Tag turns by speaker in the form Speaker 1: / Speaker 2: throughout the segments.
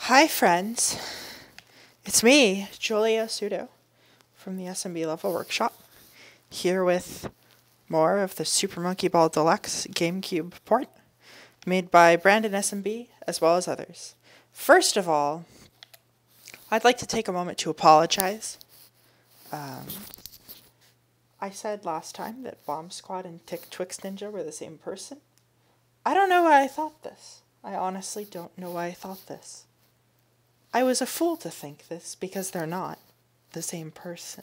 Speaker 1: Hi friends, it's me, Julia Sudo, from the SMB Level Workshop, here with more of the Super Monkey Ball Deluxe GameCube port, made by BrandonSMB as well as others. First of all, I'd like to take a moment to apologize. I said last time that BombSquad and Twix Ninja were the same person. I don't know why I thought this. I honestly don't know why I thought this. I was a fool to think this because they're not the same person.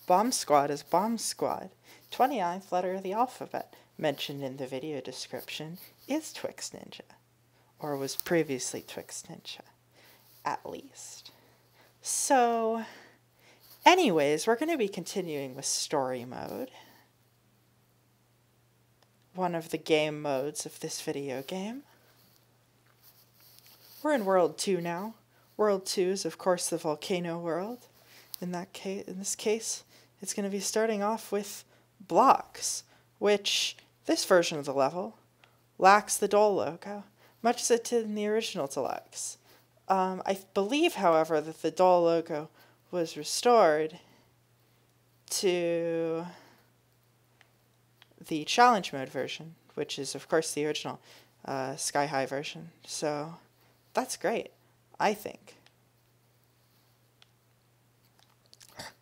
Speaker 1: BombSquad is BombSquad. 29th letter of the alphabet, mentioned in the video description, is Twix Ninja. Or was previously Twix Ninja. At least. So, anyways, we're going to be continuing with story mode. One of the game modes of this video game. We're in World 2 now. World 2 is, of course, the volcano world. In this case, it's going to be starting off with blocks, which this version of the level lacks the doll logo, much as it did in the original Deluxe. I believe, however, that the doll logo was restored to the challenge mode version, which is, of course, the original Sky High version. So that's great, I think.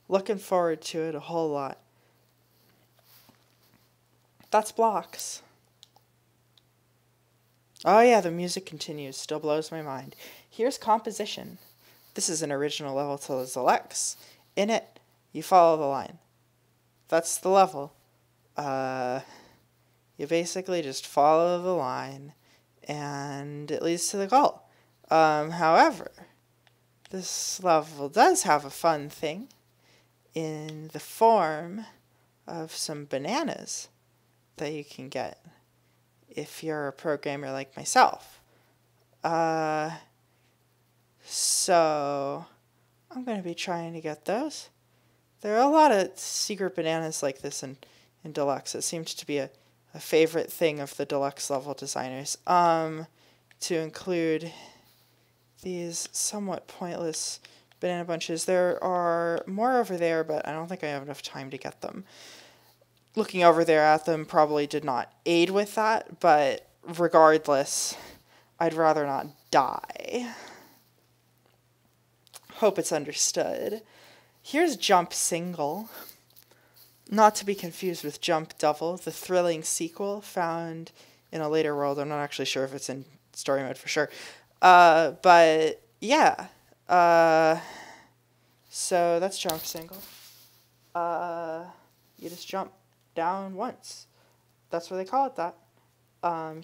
Speaker 1: Looking forward to it a whole lot. That's blocks. Oh yeah, the music continues. Still blows my mind. Here's composition. This is an original level to the Deluxe. In it, you follow the line. That's the level. You basically just follow the line, and it leads to the goal. However, this level does have a fun thing in the form of some bananas that you can get if you're a programmer like myself. So I'm going to be trying to get those. There are a lot of secret bananas like this in Deluxe. It seems to be a favorite thing of the Deluxe level designers. To include these somewhat pointless banana bunches. There are more over there, but I don't think I have enough time to get them. Looking over there at them probably did not aid with that, but regardless, I'd rather not die. Hope it's understood. Here's Jump Single. Not to be confused with Jump Double, the thrilling sequel found in a later world. I'm not actually sure if it's in story mode for sure. But yeah. So that's Jump Single. You just jump down once. That's what they call it that.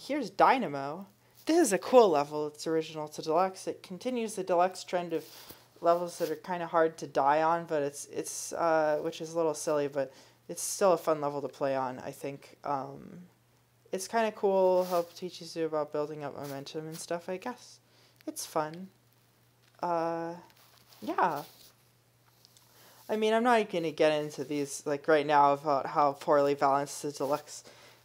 Speaker 1: Here's Dynamo. This is a cool level. It's original to Deluxe. It continues the Deluxe trend of levels that are kind of hard to die on, but it's which is a little silly, but it's still a fun level to play on, I think. It's kind of cool how it teaches you about building up momentum and stuff, I guess. It's fun. Yeah. I mean, I'm not going to get into these, like, right now about how poorly balanced the Deluxe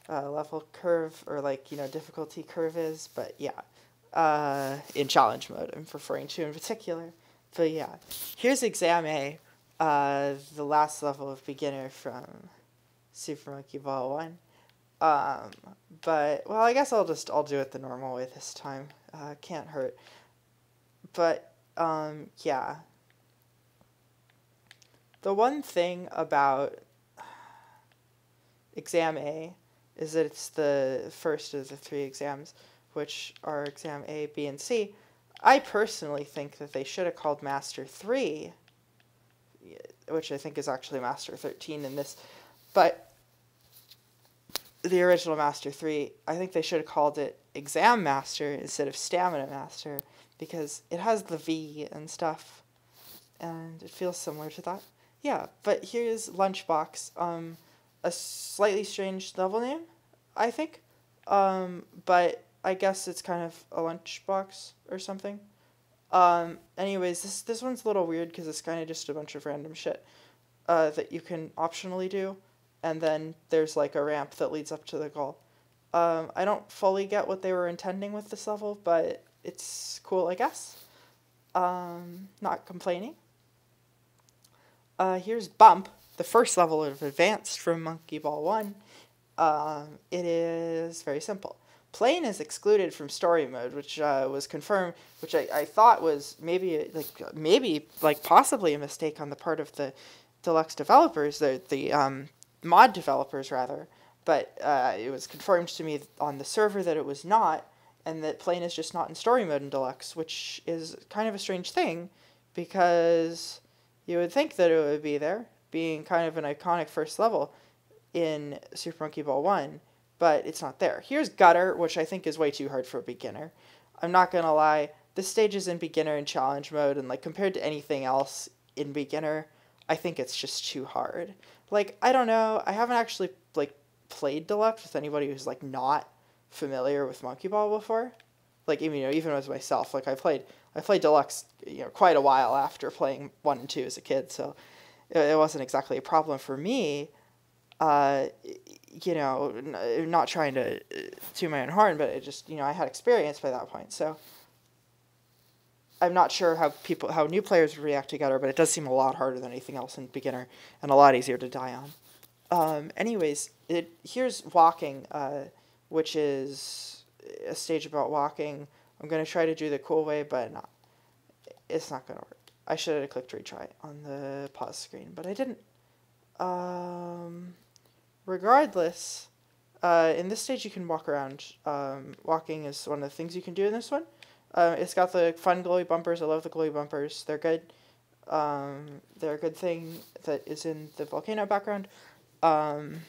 Speaker 1: level curve, or, like, you know, difficulty curve is, but yeah. In challenge mode, I'm referring to in particular. But yeah. Here's Exam A, the last level of beginner from Super Monkey Ball 1. But, well, I guess I'll do it the normal way this time. Can't hurt. But, yeah. The one thing about Exam A is that it's the first of the 3 exams, which are Exam A, B, and C. I personally think that they should have called Master 3, which I think is actually Master 13 in this, but the original Master 3, I think they should have called it Exam Master instead of Stamina Master, because it has the V and stuff, and it feels similar to that. Yeah, but here's Lunchbox, a slightly strange level name, I think, but I guess it's kind of a lunchbox or something. Anyways, this one's a little weird because it's kind of just a bunch of random shit that you can optionally do, and then there's like a ramp that leads up to the goal. I don't fully get what they were intending with this level, but it's cool, I guess. Not complaining. Here's Bump, the first level of Advanced from Monkey Ball 1. It is very simple. Plane is excluded from story mode, which was confirmed, which I thought was maybe possibly a mistake on the part of the Deluxe developers, the mod developers rather. But it was confirmed to me on the server that it was not, and that Plane is just not in story mode in Deluxe, which is kind of a strange thing, because you would think that it would be there, being kind of an iconic first level in Super Monkey Ball 1, but it's not there. Here's Gutter, which I think is way too hard for a beginner. I'm not gonna lie, this stage is in beginner and challenge mode, and like compared to anything else in beginner, I think it's just too hard. Like, I don't know, I haven't actually like played Deluxe with anybody who's like not familiar with Monkey Ball before. Like, even as myself, like I played Deluxe, quite a while after playing 1 and 2 as a kid, so it wasn't exactly a problem for me. Not trying to toot my own horn, but it just, I had experience by that point, so I'm not sure how new players would react to Gutter, but it does seem a lot harder than anything else in beginner, and a lot easier to die on. Anyways, here's Walking, which is a stage about walking. I'm going to try to do the cool way, but it's not going to work. I should have clicked retry on the pause screen, but I didn't. Regardless, in this stage you can walk around. Walking is one of the things you can do in this one. It's got the fun glowy bumpers. I love the glowy bumpers. They're good. They're a good thing that is in the volcano background. And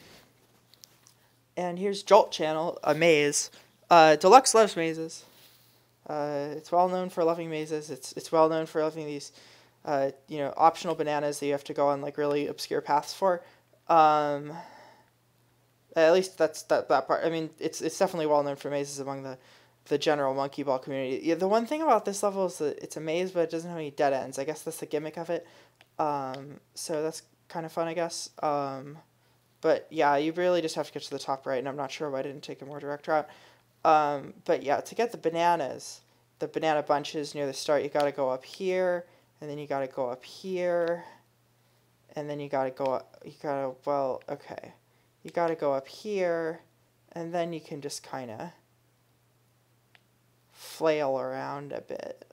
Speaker 1: here's Jolt Channel, a maze. Deluxe loves mazes. It's well known for loving mazes. It's well known for loving these, optional bananas that you have to go on like really obscure paths for. At least that's that part. I mean, it's definitely well known for mazes among the general Monkey Ball community. Yeah, the one thing about this level is that it's a maze, but it doesn't have any dead ends. I guess that's the gimmick of it. So that's kind of fun, I guess. But yeah, you really just have to get to the top right, and I'm not sure why I didn't take a more direct route. But yeah, to get the bananas, the banana bunches near the start, you gotta go up here, and then you gotta go up here, and then you gotta go up, you gotta go up here, and then you can just kind of flail around a bit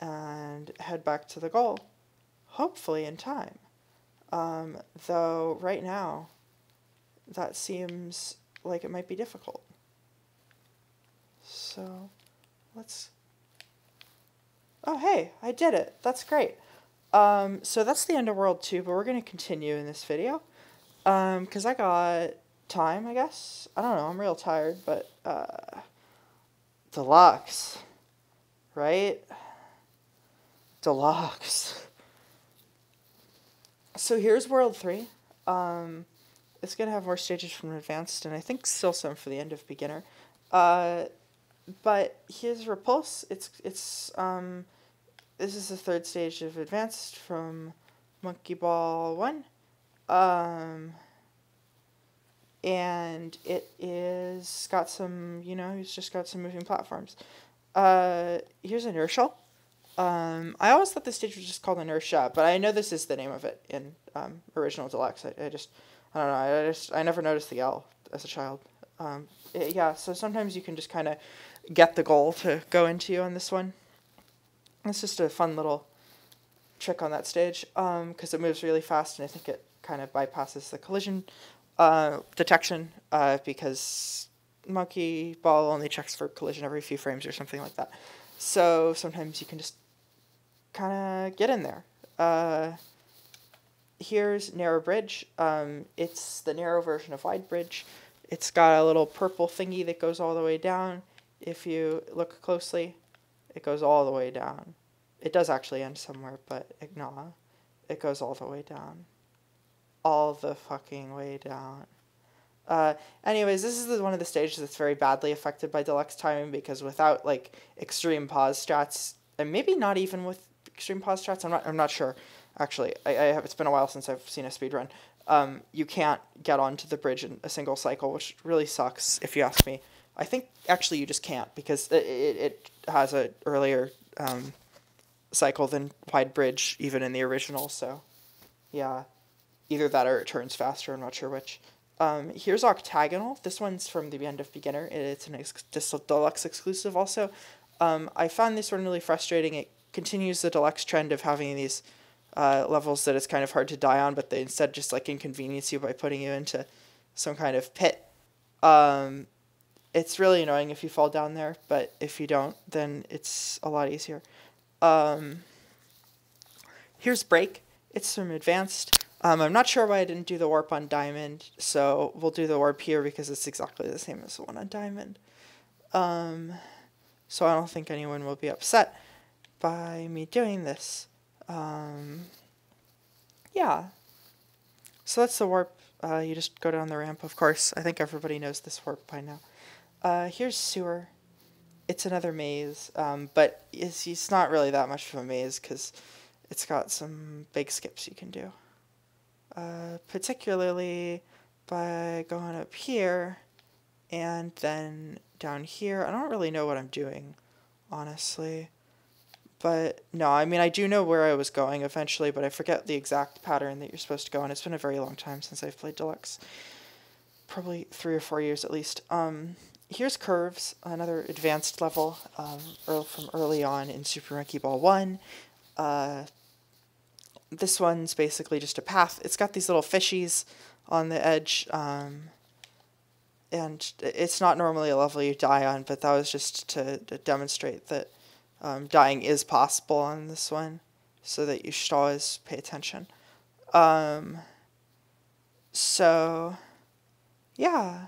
Speaker 1: and head back to the goal, hopefully in time. Though right now, that seems like it might be difficult. So, oh hey, I did it. That's great. So that's the end of World 2, but we're going to continue in this video. Because I got time, I guess. I don't know, I'm real tired, but, Deluxe, right? Deluxe. So here's World 3. It's going to have more stages from Advanced, and I think still some for the end of Beginner. But here's Repulse. This is the third stage of Advanced from Monkey Ball 1. And it is got some, it's just got some moving platforms. Here's Inertial. I always thought this stage was just called Inertia, but I know this is the name of it in original Deluxe. I don't know, I never noticed the L as a child. Yeah, so sometimes you can just kind of get the goal to go into on this one. It's just a fun little trick on that stage, because it moves really fast, and I think it kind of bypasses the collision detection, because Monkey Ball only checks for collision every few frames or something like that. So sometimes you can just kind of get in there. Here's Narrow Bridge. It's the narrow version of Wide Bridge. It's got a little purple thingy that goes all the way down. If you look closely, it goes all the way down. It does actually end somewhere, but ignore. It goes all the way down. All the fucking way down. Anyways, this is one of the stages that's very badly affected by Deluxe timing, because without like extreme pause strats, and maybe not even with extreme pause strats, I'm not sure. Actually, it's been a while since I've seen a speedrun. You can't get onto the bridge in a single cycle, which really sucks if you ask me. I think actually you just can't, because it has a earlier cycle than wide bridge, even in the original, so yeah, either that or it turns faster, I'm not sure which. Here's octagonal. This one's from the end of beginner. It's an deluxe exclusive also. I found this one really frustrating. It continues the deluxe trend of having these levels that it's kind of hard to die on, but they instead just like inconvenience you by putting you into some kind of pit. It's really annoying if you fall down there, but if you don't, then it's a lot easier. Here's break. It's from advanced. I'm not sure why I didn't do the warp on diamond, so we'll do the warp here because it's exactly the same as the one on diamond. So I don't think anyone will be upset by me doing this. Yeah. So that's the warp. You just go down the ramp, of course. I think everybody knows this warp by now. Here's sewer. It's another maze, but it's not really that much of a maze because it's got some big skips you can do. Particularly by going up here and then down here. I don't really know what I'm doing, honestly. But no, I mean, I do know where I was going eventually, but I forget the exact pattern that you're supposed to go in. It's been a very long time since I've played Deluxe. Probably 3 or 4 years at least. Here's curves, another advanced level from early on in Super Monkey Ball 1. This one's basically just a path. It's got these little fishies on the edge, and it's not normally a level you die on, but that was just to demonstrate that dying is possible on this one, so that you should always pay attention. So, yeah,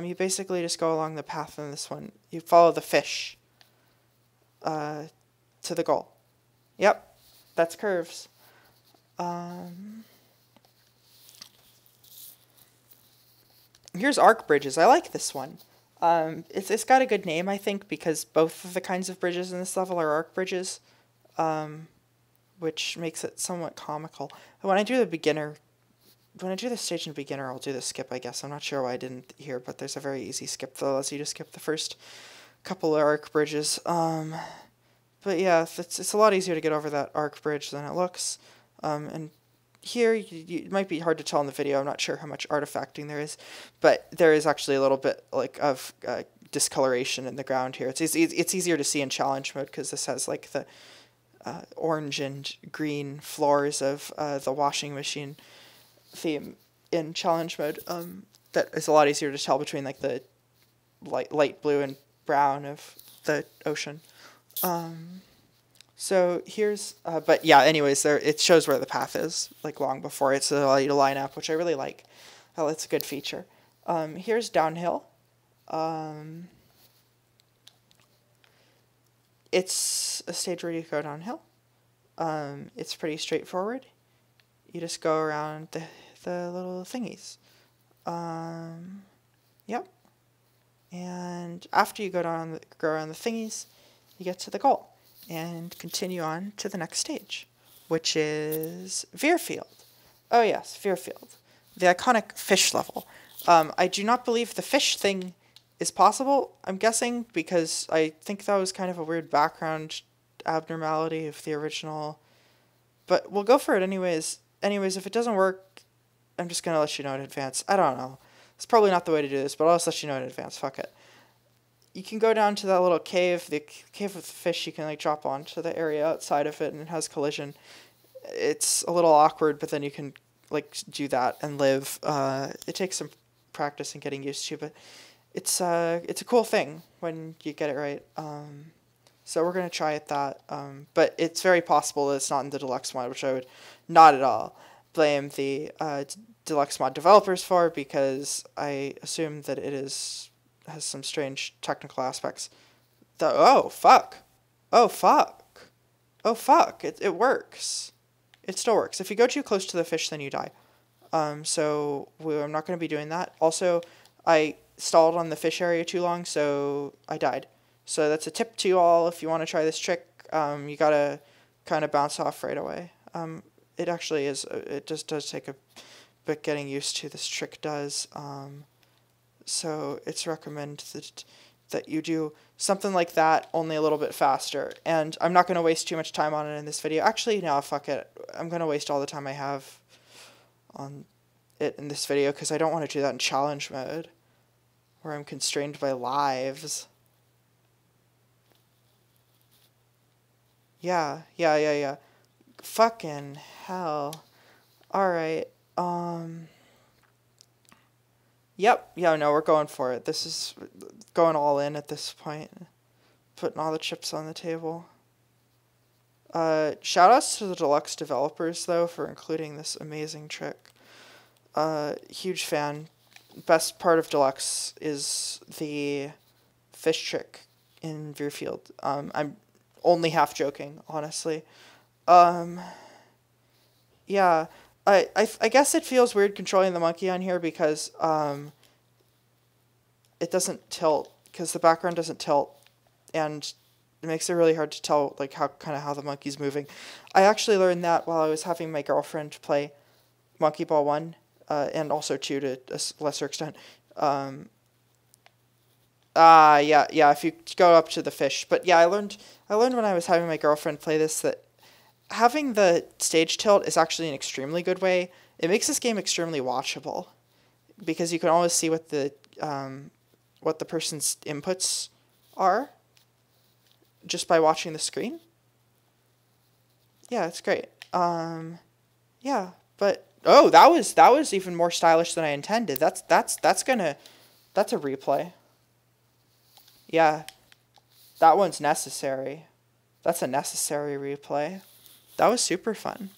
Speaker 1: you basically just go along the path in this one. You follow the fish to the goal. Yep, that's curves. Here's arc bridges. I like this one. It's got a good name, I think, because both of the kinds of bridges in this level are arc bridges, which makes it somewhat comical. When I do the stage in beginner, I'll do the skip, I guess. I'm not sure why I didn't here, but there's a very easy skip that allows you to skip the first couple of arc bridges. But yeah, it's a lot easier to get over that arc bridge than it looks. And here, it might be hard to tell in the video. I'm not sure how much artifacting there is, but there is actually a little bit like of discoloration in the ground here. It's easier to see in challenge mode because this has like the orange and green floors of the washing machine theme in challenge mode. That is a lot easier to tell between like the light blue and brown of the ocean. So here's, but yeah, anyways, it shows where the path is, like long before it, so it'll allow you to line up, which I really like. It's a good feature. Here's downhill. It's a stage where you go downhill. It's pretty straightforward. You just go around the little thingies. Yep. And after you go around the thingies, you get to the goal. And continue on to the next stage, which is Veerfield. Oh yes, Veerfield. The iconic fish level. I do not believe the fish thing is possible, I'm guessing, because I think that was kind of a weird background abnormality of the original. But we'll go for it anyways. Anyways, if it doesn't work, I'm just going to let you know in advance. I don't know. It's probably not the way to do this, but I'll just let you know in advance. Fuck it. You can go down to that little cave, the cave with the fish. You can like drop onto the area outside of it, and it has collision. It's a little awkward, but then you can like do that and live. It takes some practice and getting used to, but it's a cool thing when you get it right. So we're gonna try that. But it's very possible that it's not in the deluxe mod, which I would not at all blame the deluxe mod developers for, because I assume that it has some strange technical aspects. Oh fuck! It works. It still works. If you go too close to the fish, then you die. So I'm not going to be doing that. Also, I stalled on the fish area too long, so I died. So that's a tip to you all. If you want to try this trick, you gotta kind of bounce off right away. It actually is. It just does take a bit getting used to. This trick does. So it's recommended that that you do something like that, only a little bit faster. And I'm not going to waste too much time on it in this video. Actually, no, fuck it. I'm going to waste all the time I have on it in this video because I don't want to do that in challenge mode where I'm constrained by lives. Yeah. Fucking hell. Alright, Yep, yeah, no, we're going for it. This is going all in at this point. Putting all the chips on the table. Shout outs to the Deluxe developers, though, for including this amazing trick. Huge fan. Best part of Deluxe is the fish trick in Veerfield. I'm only half joking, honestly. Yeah, I guess it feels weird controlling the monkey on here because it doesn't tilt, because the background doesn't tilt, and it makes it really hard to tell like how the monkey's moving. I actually learned that while I was having my girlfriend play Monkey Ball 1, and also 2 to a lesser extent. Yeah, if you go up to the fish. But yeah, I learned when I was having my girlfriend play this that having the stage tilt is actually an extremely good way. It makes this game extremely watchable because you can always see what the person's inputs are just by watching the screen. Yeah, it's great. Yeah, but oh, that was even more stylish than I intended. That's a replay. Yeah, that one's necessary. That's a necessary replay. That was super fun.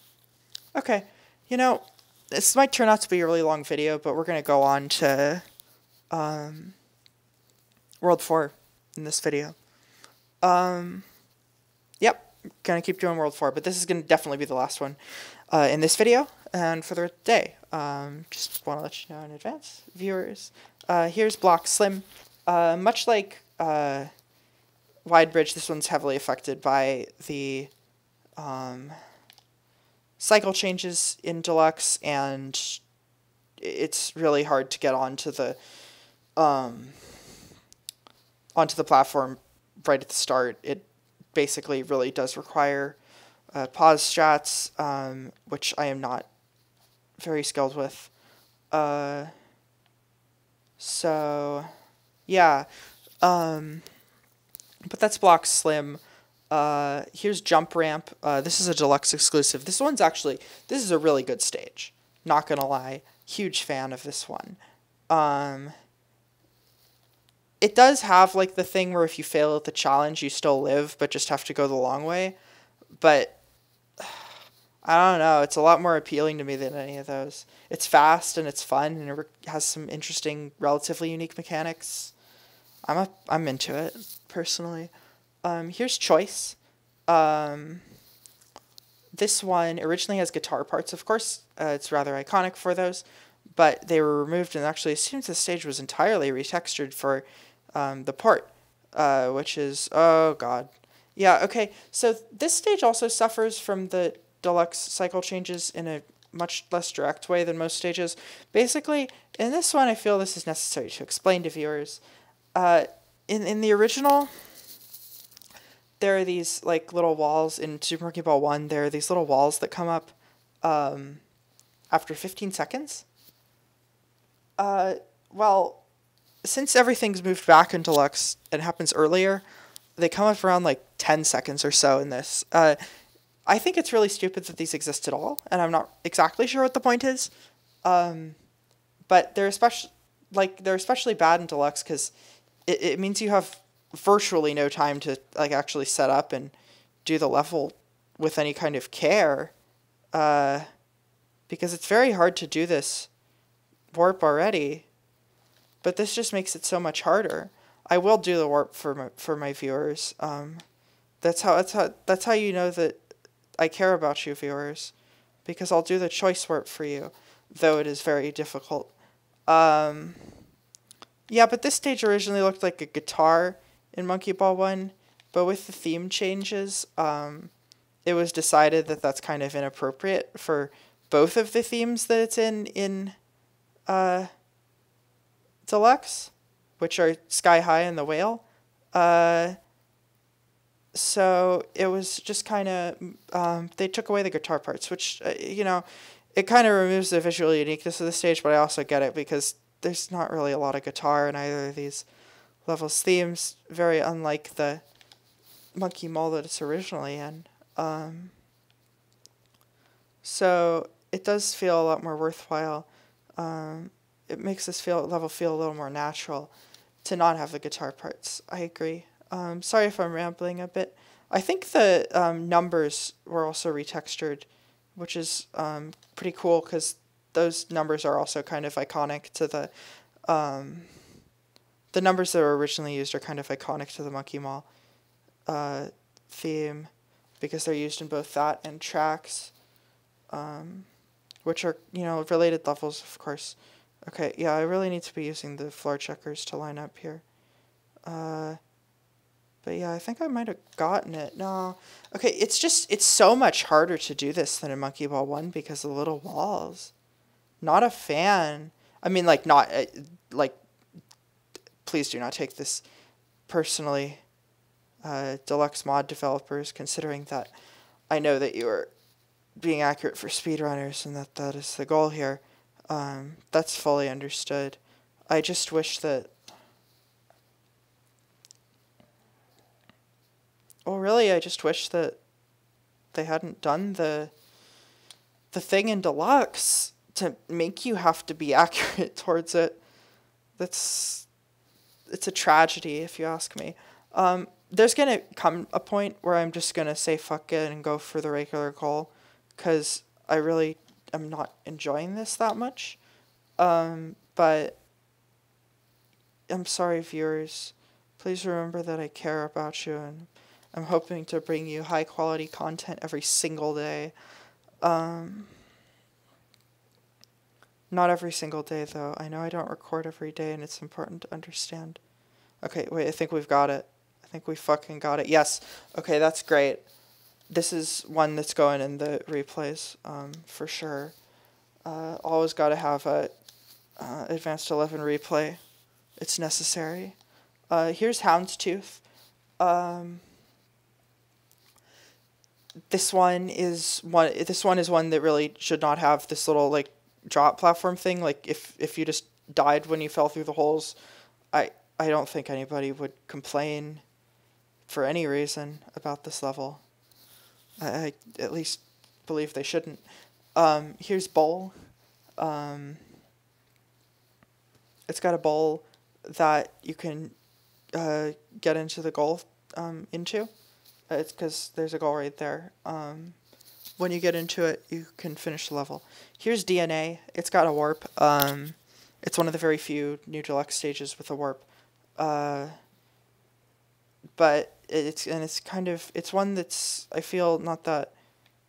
Speaker 1: Okay, you know, this might turn out to be a really long video, but we're going to go on to World 4 in this video. Yep, going to keep doing World 4, but this is going to definitely be the last one in this video and for the day. Just want to let you know in advance, viewers. Here's Block Slim. Much like Wide Bridge, this one's heavily affected by the cycle changes in Deluxe, and it's really hard to get onto the platform right at the start. It basically really does require pause strats, which I am not very skilled with. So yeah, but that's Block Slim. Here's Jump Ramp. This is a Deluxe exclusive. This is a really good stage. Not gonna lie. Huge fan of this one. It does have, like, the thing where if you fail at the challenge, you still live, but just have to go the long way. But, I don't know. It's a lot more appealing to me than any of those. It's fast, and it's fun, and it has some interesting, relatively unique mechanics. I'm into it, personally. Here's Choice. This one originally has guitar parts, of course. It's rather iconic for those, but they were removed, and actually it seems the stage was entirely retextured for the port, which is, oh god. Yeah, okay, so this stage also suffers from the Deluxe cycle changes in a much less direct way than most stages. Basically, in this one, I feel this is necessary to explain to viewers. In the original, there are these, like, little walls in Super Monkey Ball 1. There are these little walls that come up after 15 seconds. Well, since everything's moved back in Deluxe and happens earlier, they come up around, like, 10 seconds or so in this. I think it's really stupid that these exist at all, and I'm not exactly sure what the point is. But they're especially bad in Deluxe because it means you have virtually no time to, like, actually set up and do the level with any kind of care, because it's very hard to do this warp already, but this just makes it so much harder. I will do the warp for my viewers. That's how you know that I care about you, viewers, because I'll do the choice warp for you, though it is very difficult. Yeah, but this stage originally looked like a guitar in Monkey Ball 1, but with the theme changes, it was decided that that's kind of inappropriate for both of the themes that it's in Deluxe. which are Sky High and the Whale. So it was just kind of, they took away the guitar parts, which, you know, it kind of removes the visual uniqueness of the stage, but I also get it because there's not really a lot of guitar in either of these levels. Themes, very unlike the Monkey Mall that it's originally in. So it does feel a lot more worthwhile. It makes this level feel a little more natural to not have the guitar parts. I agree. Sorry if I'm rambling a bit. I think the numbers were also retextured, which is pretty cool because those numbers are also kind of iconic to the numbers that were originally used are kind of iconic to the Monkey Mall theme because they're used in both that and tracks, which are, you know, related levels, of course. Okay, yeah, I really need to be using the floor checkers to line up here. But yeah, I think I might have gotten it. No. Okay, it's so much harder to do this than in Monkey Ball 1 because of the little walls. Not a fan. I mean, like, not, like, please do not take this personally, Deluxe mod developers, considering that I know that you are being accurate for speedrunners and that is the goal here. That's fully understood. I just wish that... Well, really, I just wish that they hadn't done the thing in Deluxe to make you have to be accurate towards it. It's a tragedy, if you ask me. There's going to come a point where I'm just going to say fuck it and go for the regular goal, because I really am not enjoying this that much. But I'm sorry, viewers. Please remember that I care about you, and I'm hoping to bring you high quality content every single day. Not every single day, though. I know I don't record every day, and it's important to understand. Okay, wait, I think we've got it. I think we fucking got it. Yes. Okay, that's great. This is one that's going in the replays, for sure. Always got to have a Advanced 11 replay. It's necessary. Here's Houndstooth. This one is one that really should not have this little, like, drop platform thing. Like, if you just died when you fell through the holes, I don't think anybody would complain for any reason about this level. I at least believe they shouldn't. Here's Bowl. It's got a bowl that you can get into the goal into. It's because there's a goal right there. When you get into it, you can finish the level. Here's DNA. It's got a warp. It's one of the very few new Deluxe stages with a warp. But it's one that's, I feel, not that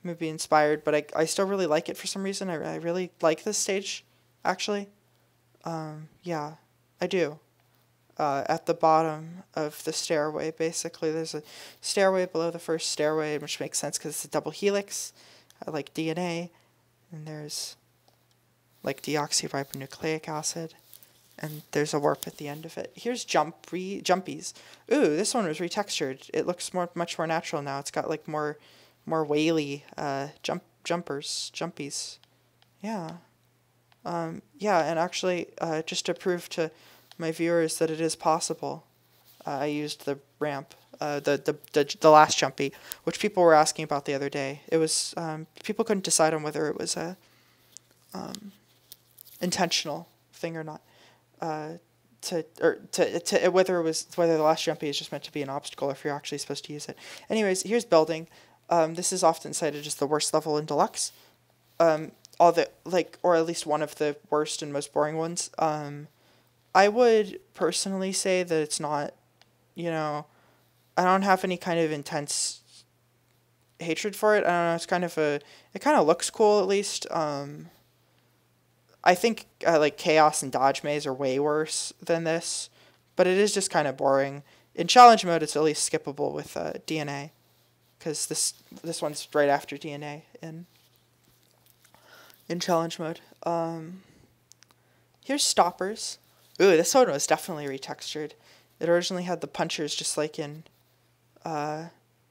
Speaker 1: movie inspired, but I still really like it for some reason. I really like this stage, actually. Yeah, I do. At the bottom of the stairway, basically, there's a stairway below the first stairway, which makes sense because it's a double helix, like DNA, and there's, like, deoxyribonucleic acid, and there's a warp at the end of it. Here's Jumpies. Ooh, this one was retextured. It looks much more natural now. It's got, like, more whaley jumpies. Yeah. Yeah, and actually, just to prove to my viewers that it is possible, I used the ramp, the last jumpy, which people were asking about the other day. It was, people couldn't decide on whether it was a intentional thing or not, whether the last jumpy is just meant to be an obstacle or if you're actually supposed to use it. Anyways, here's Building. This is often cited as the worst level in Deluxe. Or at least one of the worst and most boring ones. I would personally say that it's not, you know, I don't have any kind of intense hatred for it. I don't know, it's kind of it kind of looks cool, at least. I think, like, Chaos and Dodge Maze are way worse than this, but it is just kind of boring. In challenge mode, it's at least skippable with DNA, because this one's right after DNA in challenge mode. Here's Stoppers. Ooh, this one was definitely retextured. It originally had the punchers just like in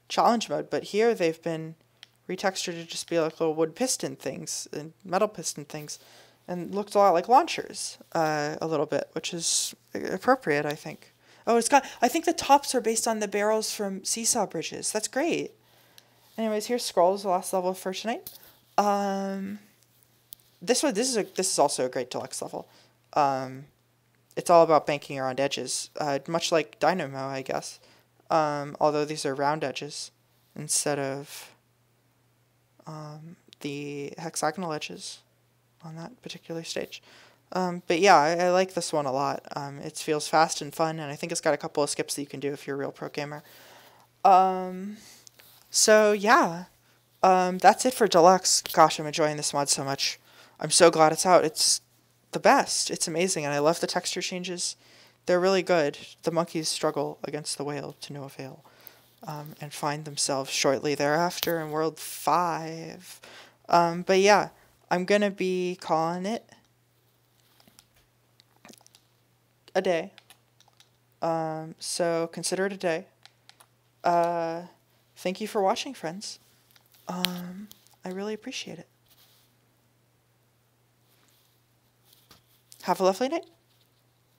Speaker 1: challenge mode, but here they've been retextured to just be like little wood piston things and metal piston things, and looked a lot like launchers a little bit, which is appropriate, I think. Oh, I think the tops are based on the barrels from Seesaw Bridges. That's great. Anyways, here's Scrolls, the last level for tonight. This is also a great deluxe level. It's all about banking around edges, much like Dynamo, I guess. Although these are round edges instead of the hexagonal edges on that particular stage. But yeah, I like this one a lot. It feels fast and fun, and I think it's got a couple of skips that you can do if you're a real pro gamer. So yeah, that's it for Deluxe. Gosh, I'm enjoying this mod so much. I'm so glad it's out. It's the best. It's amazing, and I love the texture changes. They're really good. The monkeys struggle against the whale to no avail, and find themselves shortly thereafter in World 5. But yeah, I'm going to be calling it a day. So consider it a day. Thank you for watching, friends. I really appreciate it. Have a lovely night.